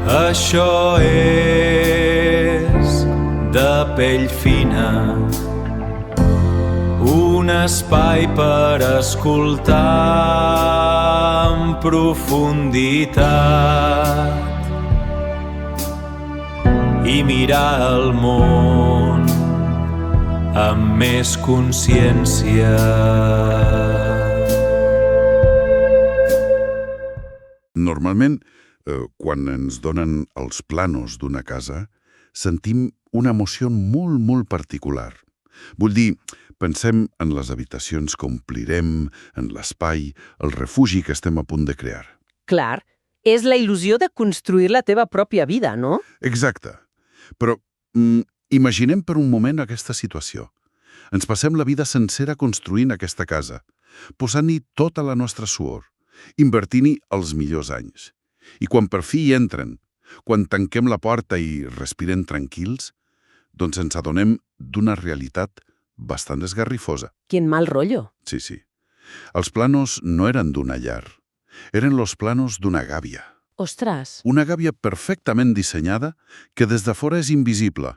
Això és de pell fina, un espai per escoltar en profunditat i mirar el món amb més consciència. Normalment, quan ens donen els plànols d'una casa, sentim una emoció molt, molt particular. Vull dir, pensem en les habitacions que omplirem, en l'espai, el refugi que estem a punt de crear. Clar, és la il·lusió de construir la teva pròpia vida, no? Exacte. Però imaginem per un moment aquesta situació. Ens passem la vida sencera construint aquesta casa, posant-hi tota la nostra suor, invertint-hi els millors anys. I quan per fi hi entren, quan tanquem la porta i respirem tranquils, doncs ens adonem d'una realitat bastant esgarrifosa. Quin mal rotllo. Sí, sí. Els planos no eren d'una llar. Eren los planos d'una gàbia. Ostres, Una gàbia perfectament dissenyada que des de fora és invisible,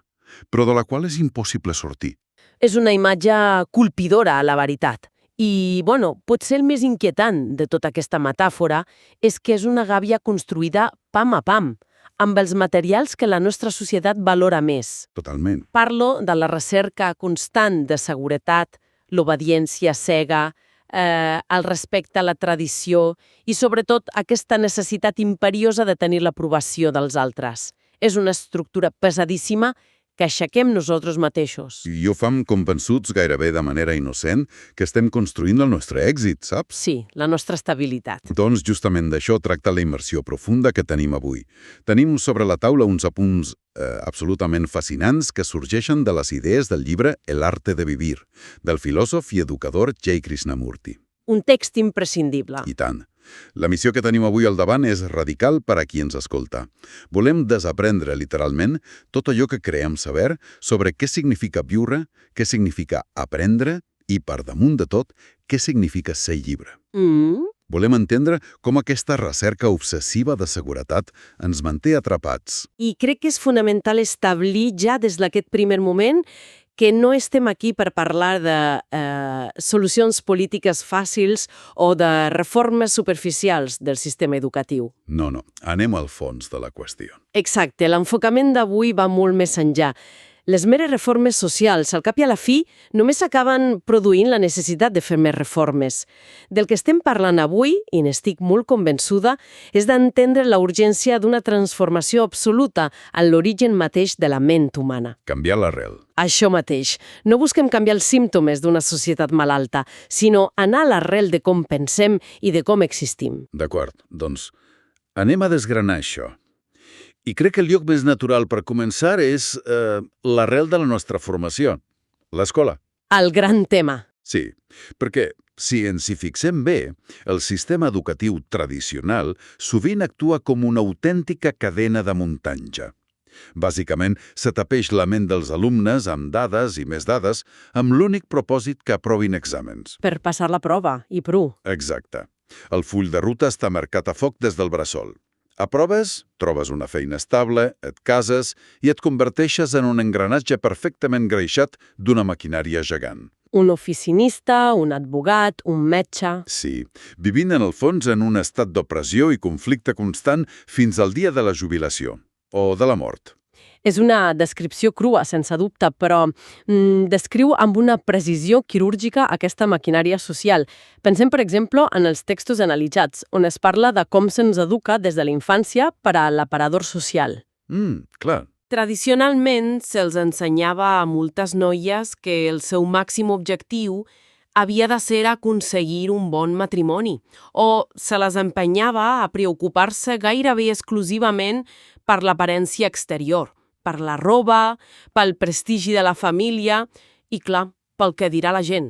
però de la qual és impossible sortir. és una imatge colpidora, a la veritat. I, bueno, potser el més inquietant de tota aquesta metàfora és que és una gàbia construïda pam a pam, amb els materials que la nostra societat valora més. Totalment. Parlo de la recerca constant de seguretat, l'obediència cega, el respecte a la tradició i, sobretot, aquesta necessitat imperiosa de tenir l'aprovació dels altres. És una estructura pesadíssima que aixequem nosaltres mateixos. I ho fem convençuts gairebé de manera innocent que estem construint el nostre èxit, saps? Sí, la nostra estabilitat. Doncs justament d'això tracta la immersió profunda que tenim avui. Tenim sobre la taula uns apunts absolutament fascinants que sorgeixen de les idees del llibre El arte de vivir, del filòsof i educador J. Krishnamurti. Un text imprescindible. I tant. La missió que tenim avui al davant és radical per a qui ens escolta. Volem desaprendre, literalment, tot allò que creiem saber sobre què significa viure, què significa aprendre i, per damunt de tot, què significa ser llibre. Volem entendre com aquesta recerca obsessiva de seguretat ens manté atrapats. I crec que és fonamental establir ja des d'aquest primer moment que no estem aquí per parlar de solucions polítiques fàcils o de reformes superficials del sistema educatiu. No, anem al fons de la qüestió. Exacte, l'enfocament d'avui va molt més enllà. Les meres reformes socials, al cap i a la fi, només acaben produint la necessitat de fer més reformes. Del que estem parlant avui, i n'estic molt convençuda, és d'entendre la urgència d'una transformació absoluta en l'origen mateix de la ment humana. Canviar l'arrel. Això mateix. No busquem canviar els símptomes d'una societat malalta, sinó anar a l'arrel de com pensem i de com existim. D'acord, doncs anem a desgranar això. I crec que el lloc més natural per començar és l'arrel de la nostra formació, l'escola. El gran tema. Sí, perquè si ens hi fixem bé, el sistema educatiu tradicional sovint actua com una autèntica cadena de muntatge. Bàsicament, s'atapeix la ment dels alumnes amb dades i més dades amb l'únic propòsit que aprovin exàmens. Per passar la prova, i prou. Exacte. El full de ruta està marcat a foc des del bressol. Aproves, trobes una feina estable, et cases i et converteixes en un engranatge perfectament greixat d'una maquinària gegant. Un oficinista, un advocat, un metge... Sí, vivint en el fons en un estat d'opressió i conflicte constant fins al dia de la jubilació, o de la mort. És una descripció crua, sense dubte, però descriu amb una precisió quirúrgica aquesta maquinària social. Pensem, per exemple, en els textos analitzats, on es parla de com se'ns educa des de la infància per a l'aparador social. Clar. Tradicionalment, se'ls ensenyava a moltes noies que el seu màxim objectiu havia de ser aconseguir un bon matrimoni, o se les empenyava a preocupar-se gairebé exclusivament per l'aparència exterior, per la roba, pel prestigi de la família i, clar, pel que dirà la gent.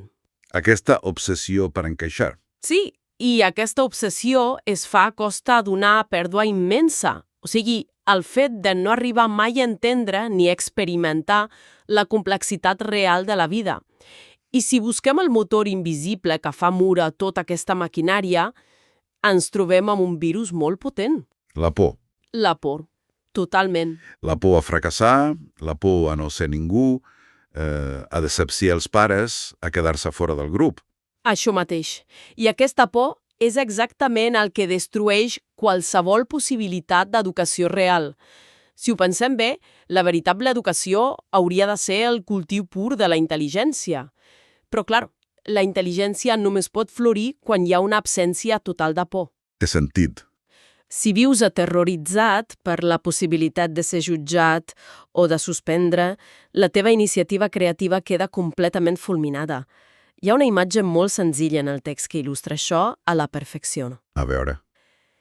Aquesta obsessió per encaixar. Sí, i aquesta obsessió es fa a costa d'una pèrdua immensa. O sigui, el fet de no arribar mai a entendre ni experimentar la complexitat real de la vida. I si busquem el motor invisible que fa mura tota aquesta maquinària, ens trobem amb un virus molt potent. La por. La por. Totalment. La por a fracassar, la por a no ser ningú, a decepciar els pares, a quedar-se fora del grup. Això mateix. I aquesta por és exactament el que destrueix qualsevol possibilitat d'educació real. Si ho pensem bé, la veritable educació hauria de ser el cultiu pur de la intel·ligència. Però, clar, la intel·ligència només pot florir quan hi ha una absència total de por. Té sentit. Si vius aterroritzat per la possibilitat de ser jutjat o de suspendre, la teva iniciativa creativa queda completament fulminada. Hi ha una imatge molt senzilla en el text que il·lustra això a la perfecció. A veure.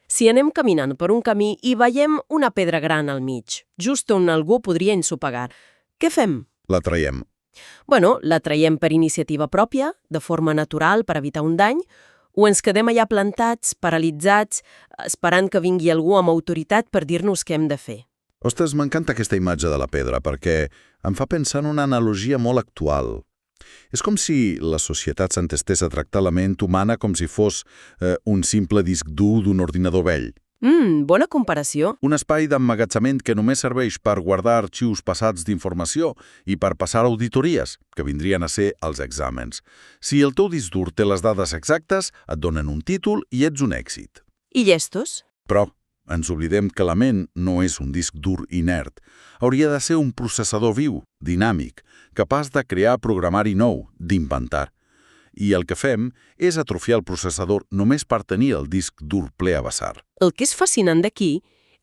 Si anem caminant per un camí i veiem una pedra gran al mig, just on algú podria ensopegar, què fem? La traiem. Bueno, la traiem per iniciativa pròpia, de forma natural per evitar un dany, o ens quedem allà plantats, paralitzats, esperant que vingui algú amb autoritat per dir-nos què hem de fer. Ostres, m'encanta aquesta imatge de la pedra perquè em fa pensar en una analogia molt actual. És com si la societat s'entestés a tractar la ment humana com si fos un simple disc dur d'un ordinador vell. Bona comparació. Un espai d'emmagatzament que només serveix per guardar arxius passats d'informació i per passar auditories, que vindrien a ser els exàmens. Si el teu disc dur té les dades exactes, et donen un títol i ets un èxit. I llestos? Però ens oblidem que la ment no és un disc dur inert. Hauria de ser un processador viu, dinàmic, capaç de crear programari nou, d'inventar. I el que fem és atrofiar el processador només per tenir el disc dur ple a vessar. El que és fascinant d'aquí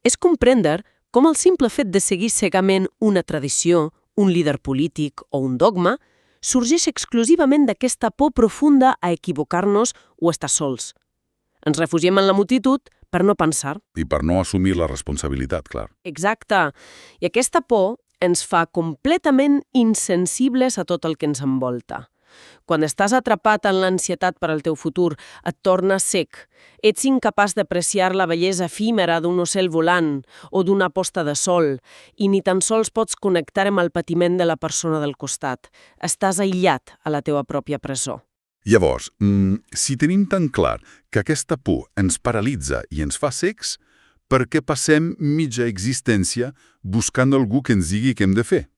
és comprendre com el simple fet de seguir cegament una tradició, un líder polític o un dogma sorgeix exclusivament d'aquesta por profunda a equivocar-nos o estar sols. Ens refugiem en la multitud per no pensar. I per no assumir la responsabilitat, clar. Exacte. I aquesta por ens fa completament insensibles a tot el que ens envolta. Quan estàs atrapat en l'ansietat per al teu futur, et tornes cec. Ets incapaç d'apreciar la bellesa efímera d'un ocell volant o d'una posta de sol i ni tan sols pots connectar amb el patiment de la persona del costat. Estàs aïllat a la teva pròpia presó. Llavors, si tenim tan clar que aquesta por ens paralitza i ens fa cecs, per què passem mitja existència buscant algú que ens digui què hem de fer?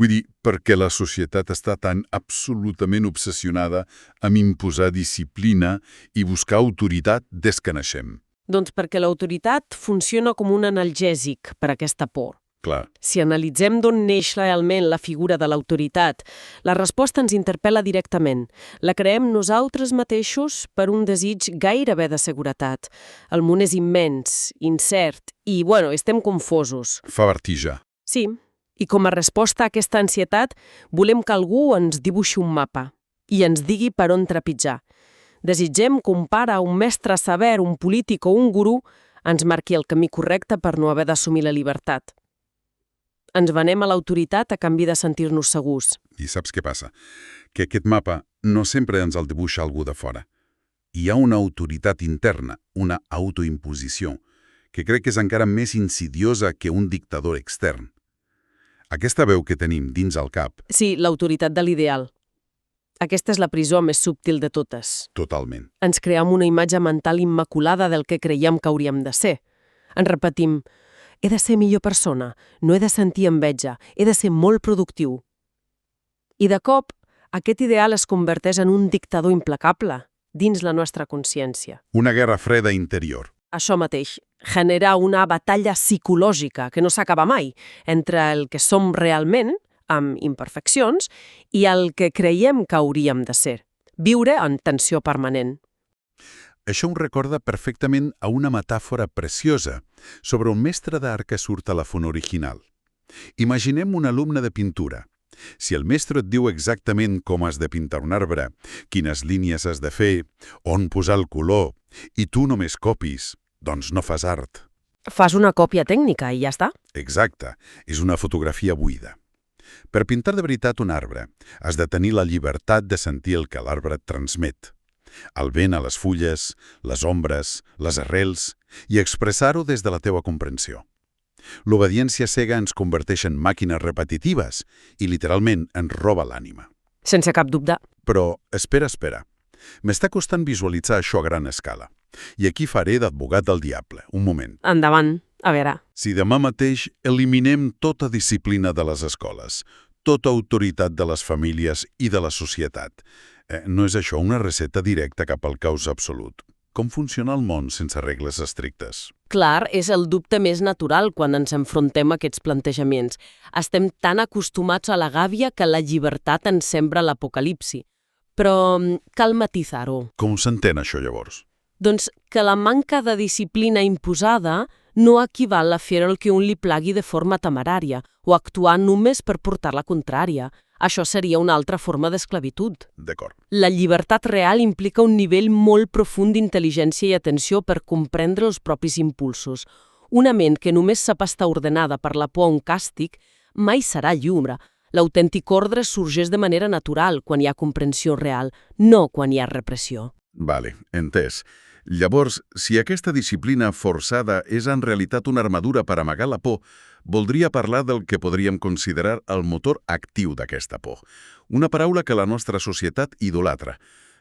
Vull dir, per què la societat està tan absolutament obsessionada amb imposar disciplina i buscar autoritat des que naixem? Doncs perquè l'autoritat funciona com un analgèsic per a aquesta por. Clar. Si analitzem d'on neix realment la figura de l'autoritat, la resposta ens interpel·la directament. La creem nosaltres mateixos per un desig gairebé de seguretat. El món és immens, incert i, estem confosos. Fa vertigen. Sí, i com a resposta a aquesta ansietat, volem que algú ens dibuixi un mapa i ens digui per on trepitjar. Desitgem que un pare, un mestre saber, un polític o un gurú ens marqui el camí correcte per no haver d'assumir la llibertat. Ens venem a l'autoritat a canvi de sentir-nos segurs. I saps què passa? Que aquest mapa no sempre ens el dibuixa algú de fora. Hi ha una autoritat interna, una autoimposició, que crec que és encara més insidiosa que un dictador extern. Aquesta veu que tenim dins el cap... Sí, l'autoritat de l'ideal. Aquesta és la presó més subtil de totes. Totalment. Ens creem una imatge mental immaculada del que creiem que hauríem de ser. Ens repetim, he de ser millor persona, no he de sentir enveja, he de ser molt productiu. I de cop, aquest ideal es converteix en un dictador implacable dins la nostra consciència. Una guerra freda interior. Això mateix, genera una batalla psicològica que no s'acaba mai entre el que som realment, amb imperfeccions, i el que creiem que hauríem de ser. Viure en tensió permanent. Això em recorda perfectament a una metàfora preciosa sobre un mestre d'art que surt a la font original. Imaginem un alumne de pintura. Si el mestre et diu exactament com has de pintar un arbre, quines línies has de fer, on posar el color, i tu només copis, doncs no fas art. Fas una còpia tècnica i ja està. Exacte, és una fotografia buida. Per pintar de veritat un arbre, has de tenir la llibertat de sentir el que l'arbre et transmet. El vent a les fulles, les ombres, les arrels, i expressar-ho des de la teva comprensió. L'obediència cega ens converteix en màquines repetitives i literalment ens roba l'ànima. Sense cap dubte. Però, espera. M'està costant visualitzar això a gran escala. I aquí faré d'advocat del diable. Un moment. Endavant. A veure, Si demà mateix eliminem tota disciplina de les escoles, tota autoritat de les famílies i de la societat, no és això una recepta directa cap al caos absolut? Com funciona el món sense regles estrictes? clar, és el dubte més natural quan ens enfrontem a aquests plantejaments. Estem tan acostumats a la gàbia que la llibertat ens sembra l'apocalipsi. Però cal matisar-ho. Com s'entén això, llavors? Doncs que la manca de disciplina imposada no equival a fer el que un li plagui de forma temerària o actuar només per portar la contrària. Això seria una altra forma d'esclavitud. D'acord. La llibertat real implica un nivell molt profund d'intel·ligència i atenció per comprendre els propis impulsos. Una ment que només sap estar ordenada per la por a un càstig mai serà lliure. L'autèntic ordre sorgeix de manera natural quan hi ha comprensió real, no quan hi ha repressió. Vale, entès. Llavors, si aquesta disciplina forçada és en realitat una armadura per amagar la por, voldria parlar del que podríem considerar el motor actiu d'aquesta por. Una paraula que la nostra societat idolatra,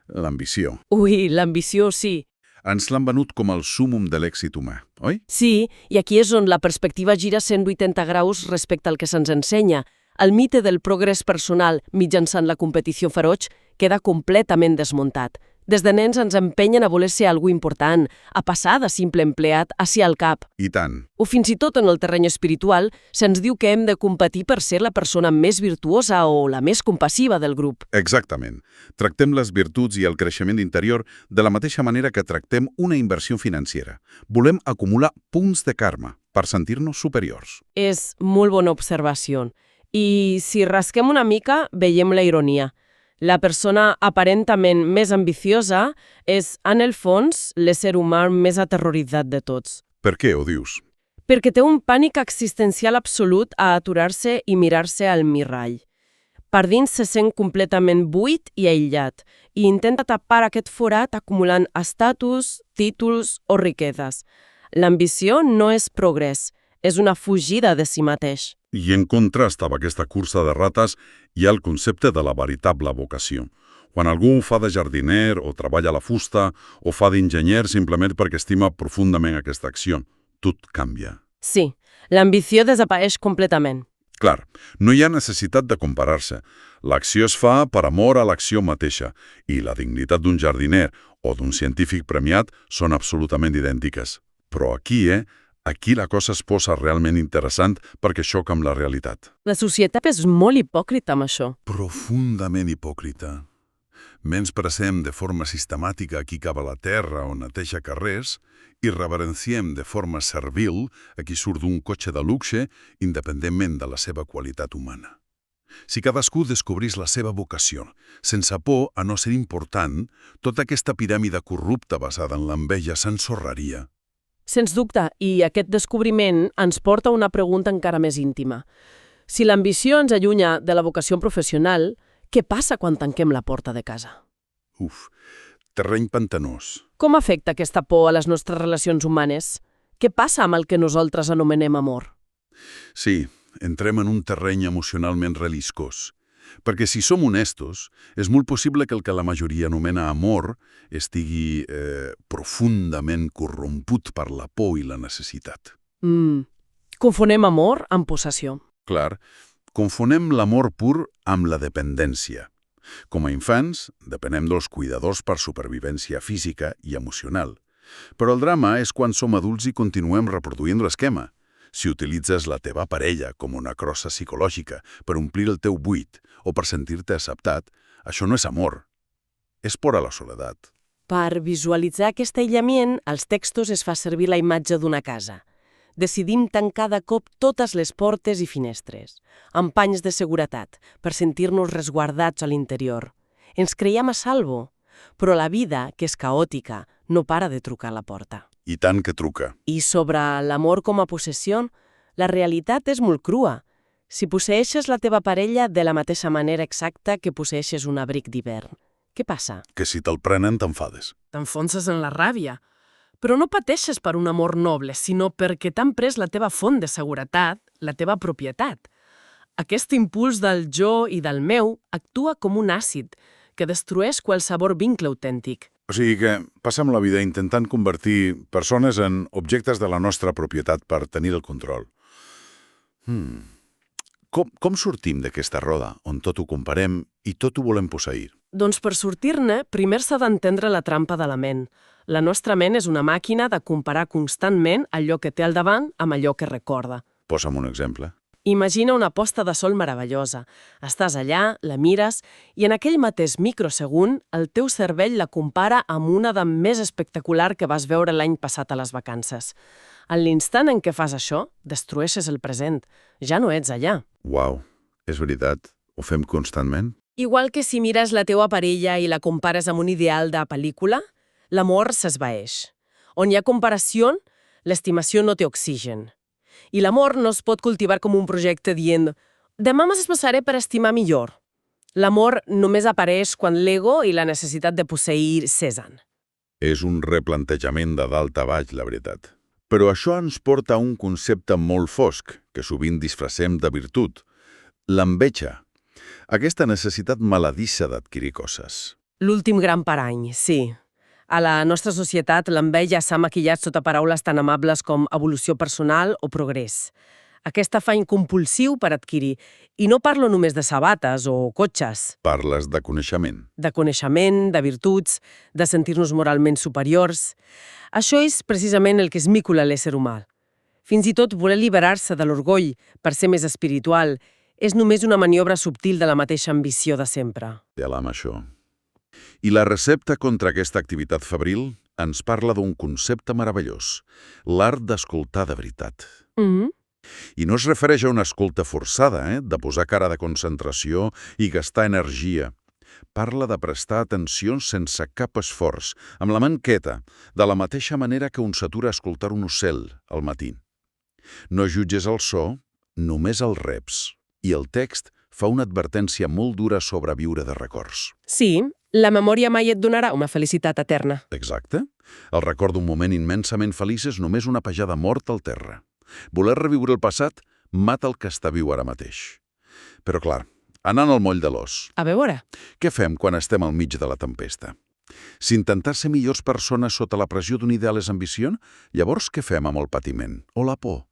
l'ambició. Ui, l'ambició sí. Ens l'han venut com el súmum de l'èxit humà, oi? Sí, i aquí és on la perspectiva gira 180 graus respecte al que se'ns ensenya. El mite del progrés personal mitjançant la competició feroig queda completament desmuntat. Des de nens ens empenyen a voler ser algú important, a passar de simple empleat a ser al cap. I tant. O fins i tot en el terreny espiritual se'ns diu que hem de competir per ser la persona més virtuosa o la més compassiva del grup. Exactament. Tractem les virtuts i el creixement interior de la mateixa manera que tractem una inversió financera. Volem acumular punts de karma per sentir-nos superiors. És molt bona observació. I si rasquem una mica, veiem la ironia. La persona aparentament més ambiciosa és, en el fons, l'ésser humà més aterroritzat de tots. Per què ho dius? Perquè té un pànic existencial absolut a aturar-se i mirar-se al mirall. Per dins se sent completament buit i aïllat, i intenta tapar aquest forat acumulant estatus, títols o riqueses. L'ambició no és progrés, és una fugida de si mateix. I en contrast amb aquesta cursa de rates hi ha el concepte de la veritable vocació. Quan algú fa de jardiner o treballa la fusta o fa d'enginyer simplement perquè estima profundament aquesta acció, tot canvia. Sí, l'ambició desapareix completament. Clar, no hi ha necessitat de comparar-se. L'acció es fa per amor a l'acció mateixa i la dignitat d'un jardiner o d'un científic premiat són absolutament idèntiques. Però aquí la cosa es posa realment interessant perquè xoca amb la realitat. La societat és molt hipòcrita amb això. Profundament hipòcrita. Menyspreem de forma sistemàtica qui cava la terra o neteja carrers i reverenciem de forma servil a qui surt d'un cotxe de luxe independentment de la seva qualitat humana. Si cadascú descobrís la seva vocació, sense por a no ser important, tota aquesta piràmide corrupta basada en l'enveja s'ensorraria. Sens dubte, i aquest descobriment ens porta a una pregunta encara més íntima. Si l'ambició ens allunya de la vocació professional, què passa quan tanquem la porta de casa? Terreny pantanós. Com afecta aquesta por a les nostres relacions humanes? Què passa amb el que nosaltres anomenem amor? Sí, entrem en un terreny emocionalment reliscós. Perquè si som honestos, és molt possible que el que la majoria anomena amor estigui profundament corromput per la por i la necessitat. Confonem amor amb possessió. Clar, confonem l'amor pur amb la dependència. Com a infants, depenem dels cuidadors per supervivència física i emocional. Però el drama és quan som adults i continuem reproduint l'esquema. Si utilitzes la teva parella com una crossa psicològica per omplir el teu buit o per sentir-te acceptat, això no és amor. És por a la soledat. Per visualitzar aquest aïllament, als textos es fa servir la imatge d'una casa. Decidim tancar de cop totes les portes i finestres, amb panys de seguretat, per sentir-nos resguardats a l'interior. Ens creiem a salvo, però la vida, que és caòtica, no para de trucar a la porta. I tant que truca. I sobre l'amor com a possessió, la realitat és molt crua. Si posseeixes la teva parella de la mateixa manera exacta que posseeixes un abric d'hivern, què passa? Que si te'l prenen t'enfades. T'enfonses en la ràbia. Però no pateixes per un amor noble, sinó perquè t'han pres la teva font de seguretat, la teva propietat. Aquest impuls del jo i del meu actua com un àcid que destrueix qualsevol vincle autèntic. O sigui que passem la vida intentant convertir persones en objectes de la nostra propietat per tenir el control. Com sortim d'aquesta roda on tot ho comparem i tot ho volem posseir? Doncs per sortir-ne, primer s'ha d'entendre la trampa de la ment. La nostra ment és una màquina de comparar constantment allò que té al davant amb allò que recorda. Posa'm un exemple. Imagina una posta de sol meravellosa. Estàs allà, la mires, i en aquell mateix microsegunt el teu cervell la compara amb una de més espectacular que vas veure l'any passat a les vacances. En l'instant en què fas això, destrueixes el present. Ja no ets allà. Uau, és veritat. Ho fem constantment? Igual que si mires la teua parella i la compares amb un ideal de pel·lícula, l'amor s'esvaeix. On hi ha comparació, l'estimació no té oxigen. I l'amor no es pot cultivar com un projecte dient «demà m'esmerçaré per estimar millor». L'amor només apareix quan l'ego i la necessitat de posseir cesen. És un replantejament de dalt a baix, la veritat. Però això ens porta a un concepte molt fosc, que sovint disfressem de virtut. L'enveja. Aquesta necessitat maladissa d'adquirir coses. L'últim gran parany, sí. A la nostra societat, l'enveja s'ha maquillat sota paraules tan amables com evolució personal o progrés. Aquest afany compulsiu per adquirir. I no parlo només de sabates o cotxes. Parles de coneixement. De coneixement, de virtuts, de sentir-nos moralment superiors. Això és precisament el que esmicula l'ésser humà. Fins i tot voler liberar-se de l'orgull per ser més espiritual és només una maniobra subtil de la mateixa ambició de sempre. Tela amb això. I la recepta contra aquesta activitat febril ens parla d'un concepte meravellós, l'art d'escoltar de veritat. I no es refereix a una escolta forçada, de posar cara de concentració i gastar energia. Parla de prestar atenció sense cap esforç, amb la ment quieta, de la mateixa manera que un s'atura a escoltar un ocell al matí. No jutges el so, només el reps. I el text fa una advertència molt dura sobre viure de records. Sí, la memòria mai et donarà una felicitat eterna. Exacte. El record d'un moment immensament feliç és només una pejada morta al terra. Voler reviure el passat mata el que està viu ara mateix. Però clar, anant al moll de l'os. A veure. Què fem quan estem al mig de la tempesta? Si intentar ser millors persones sota la pressió d'un ideal és ambició, llavors què fem amb el patiment o la por?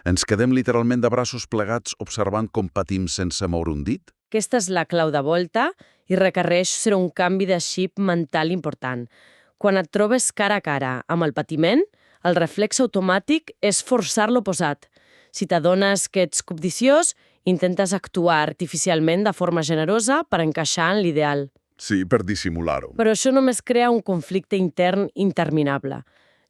Ens quedem literalment de braços plegats observant com patim sense moure un dit? Aquesta és la clau de volta i requereix ser un canvi de xip mental important. Quan et trobes cara a cara amb el patiment, el reflex automàtic és forçar l'oposat. Si t'adones que ets cobdiciós, intentes actuar artificialment de forma generosa per encaixar en l'ideal. Sí, per dissimular-ho. Però això només crea un conflicte intern interminable.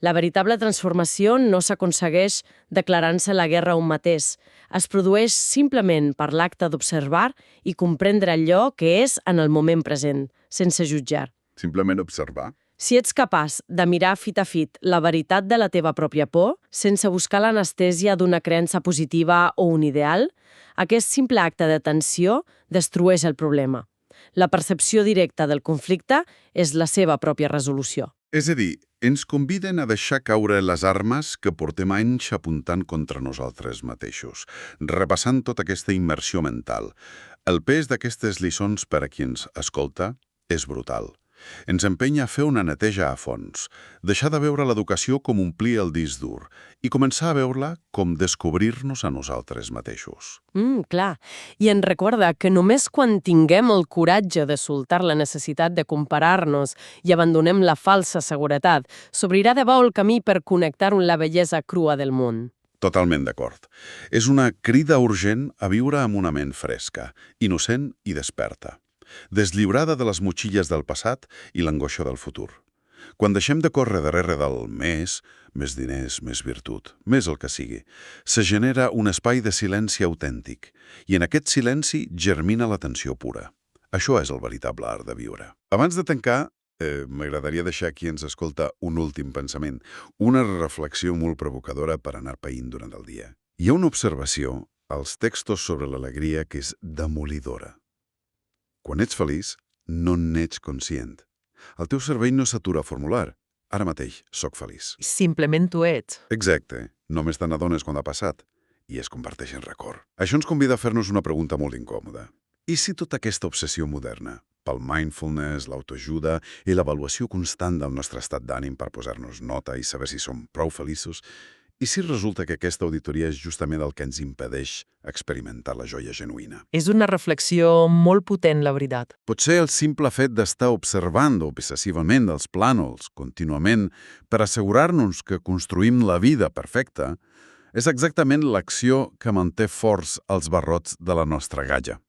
La veritable transformació no s'aconsegueix declarant-se la guerra a un mateix. Es produeix simplement per l'acte d'observar i comprendre allò que és en el moment present, sense jutjar. Simplement observar. Si ets capaç de mirar fit a fit la veritat de la teva pròpia por, sense buscar l'anestèsia d'una creença positiva o un ideal, aquest simple acte d'atenció destrueix el problema. La percepció directa del conflicte és la seva pròpia resolució. És a dir, ens conviden a deixar caure les armes que portem anys apuntant contra nosaltres mateixos, repassant tota aquesta immersió mental. El pes d'aquestes lliçons per a qui ens escolta és brutal. Ens empenya a fer una neteja a fons, deixar de veure l'educació com omplir el disc dur i començar a veure-la com descobrir-nos a nosaltres mateixos. Clar. I ens recorda que només quan tinguem el coratge de soltar la necessitat de comparar-nos i abandonem la falsa seguretat, s'obrirà de bo el camí per connectar amb la bellesa crua del món. Totalment d'acord. És una crida urgent a viure amb una ment fresca, innocent i desperta, deslliurada de les motxilles del passat i l'angoixa del futur. Quan deixem de córrer darrere del més diners, més virtut, més el que sigui, se genera un espai de silenci autèntic, i en aquest silenci germina l'atenció pura. Això és el veritable art de viure. Abans de tancar, m'agradaria deixar qui ens escolta un últim pensament, una reflexió molt provocadora per anar païnt durant el dia. Hi ha una observació als textos sobre l'alegria que és demolidora. Quan ets feliç, no n'ets conscient. El teu cervell no s'atura a formular. Ara mateix, soc feliç. Simplement ho ets. Exacte. Només te n'adones quan ha passat i es converteix en record. Això ens convida a fer-nos una pregunta molt incòmoda. I si tota aquesta obsessió moderna pel mindfulness, l'autoajuda i l'avaluació constant del nostre estat d'ànim per posar-nos nota i saber si som prou feliços. I si resulta que aquesta auditoria és justament el que ens impedeix experimentar la joia genuïna? És una reflexió molt potent, la veritat. Potser el simple fet d'estar observant obsessivament els plànols contínuament per assegurar-nos que construïm la vida perfecta és exactament l'acció que manté forts els barrots de la nostra galla.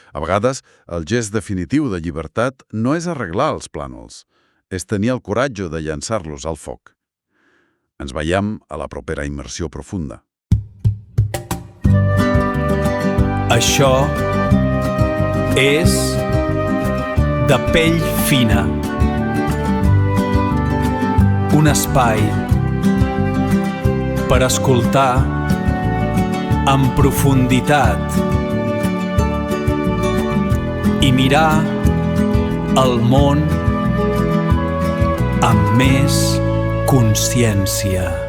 A vegades, el gest definitiu de llibertat no és arreglar els plànols, és tenir el coratge de llançar-los al foc. Ens veiem a la propera immersió profunda. Això és De pell fina. Un espai per escoltar en profunditat i mirar el món amb més consciència.